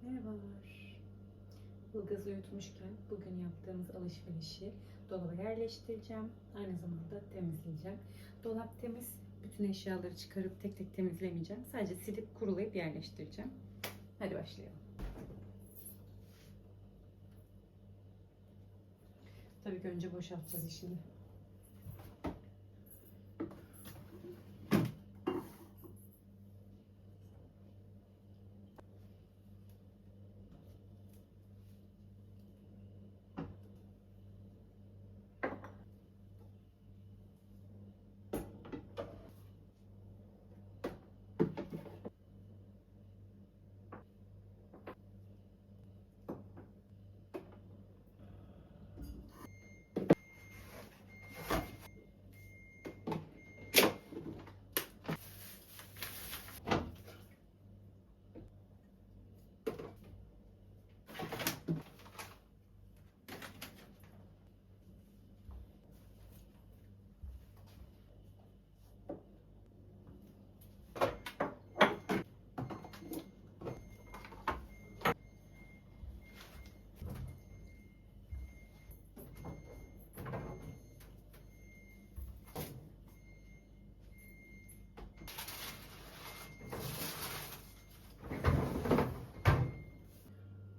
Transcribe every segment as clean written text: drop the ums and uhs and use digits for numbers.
Merhabalar. Ilgaz uyutmuşken bugün yaptığımız alışverişi dolaba yerleştireceğim. Aynı zamanda temizleyeceğim. Dolap temiz. Bütün eşyaları çıkarıp tek tek temizlemeyeceğim. Sadece silip kurulayıp yerleştireceğim. Hadi başlayalım. Tabii ki önce boşaltacağız işini.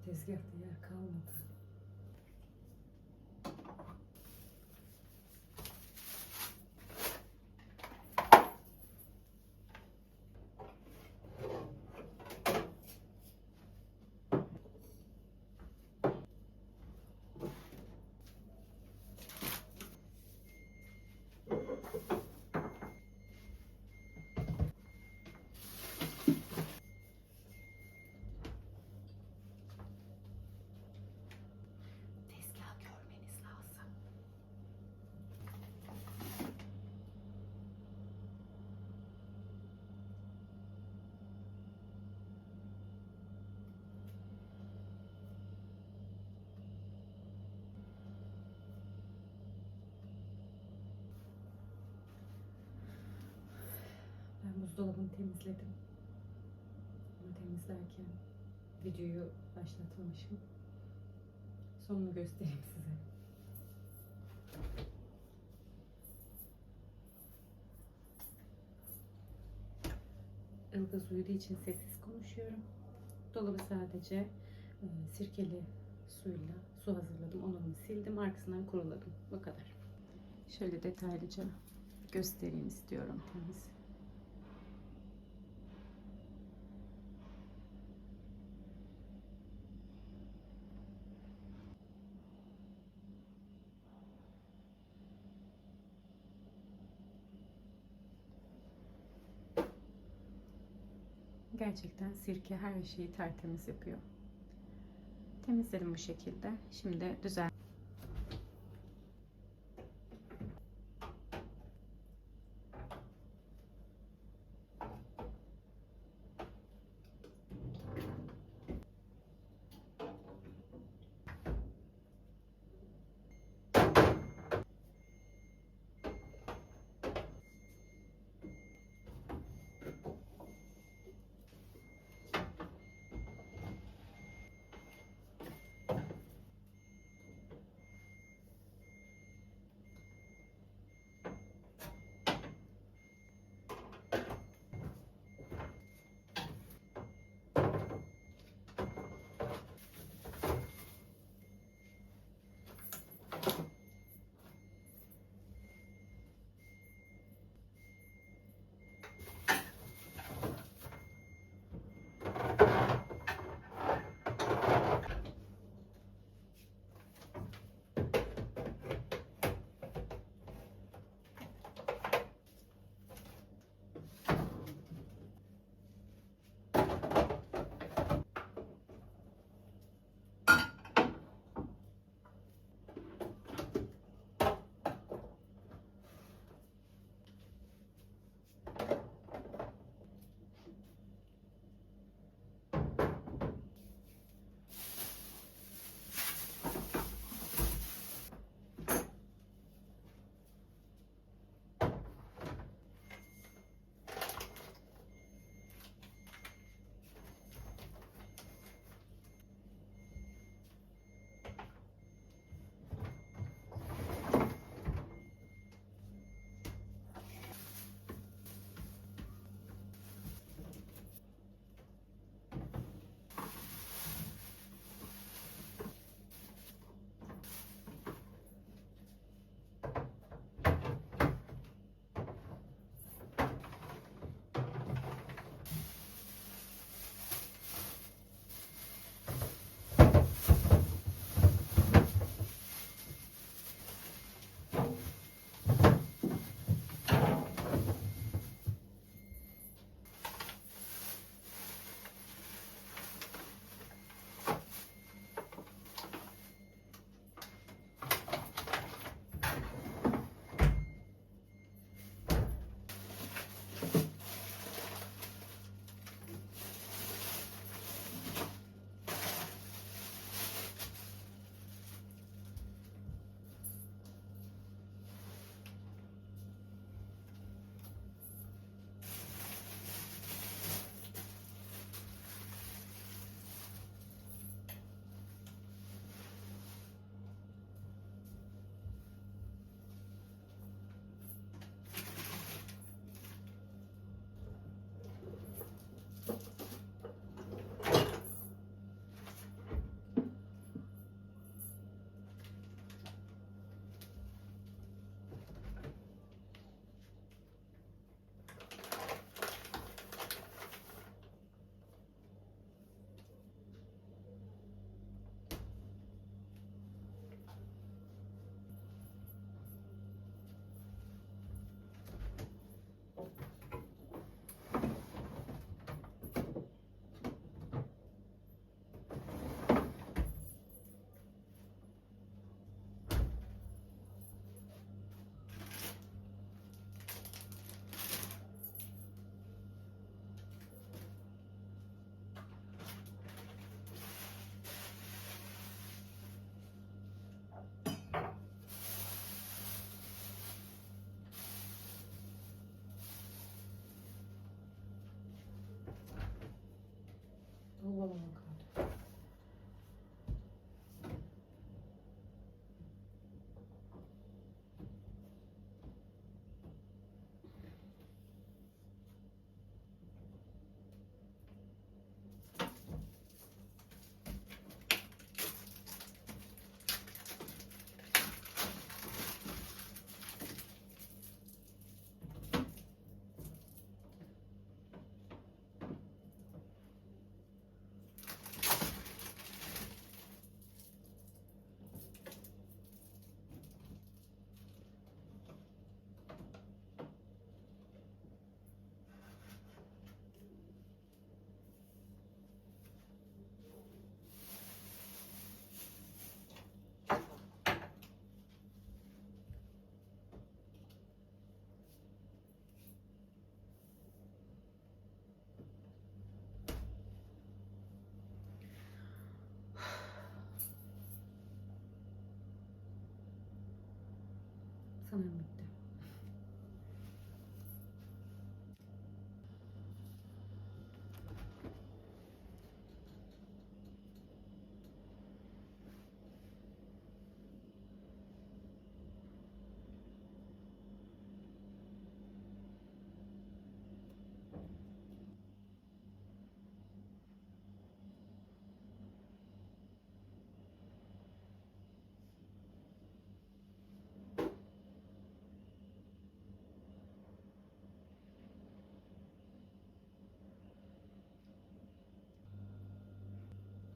Tezgahta yer kalmadı. Tezgah görmeniz lazım. Ben buzdolabını temizledim. Ama temizlerken videoyu başlatmamışım. Sonunu göstereyim size. Ilgaz uyuduğu için sessiz konuşuyorum. Dolabı sadece sirkeli suyla su hazırladım. Onu sildim. Arkasından kuruladım. Bu kadar. Şöyle detaylıca göstereyim istiyorum temiz. Gerçekten sirke her şeyi tertemiz yapıyor. Temizledim bu şekilde. Şimdi düzen.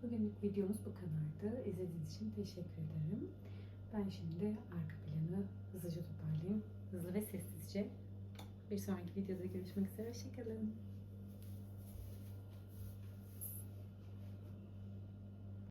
Bugünlük videomuz bu kadardı. İzlediğiniz için teşekkür ederim. Ben şimdi arka planı hızlıca toparlayayım. Hızlı ve sessizce. Bir sonraki videoda görüşmek üzere. Hoşçakalın.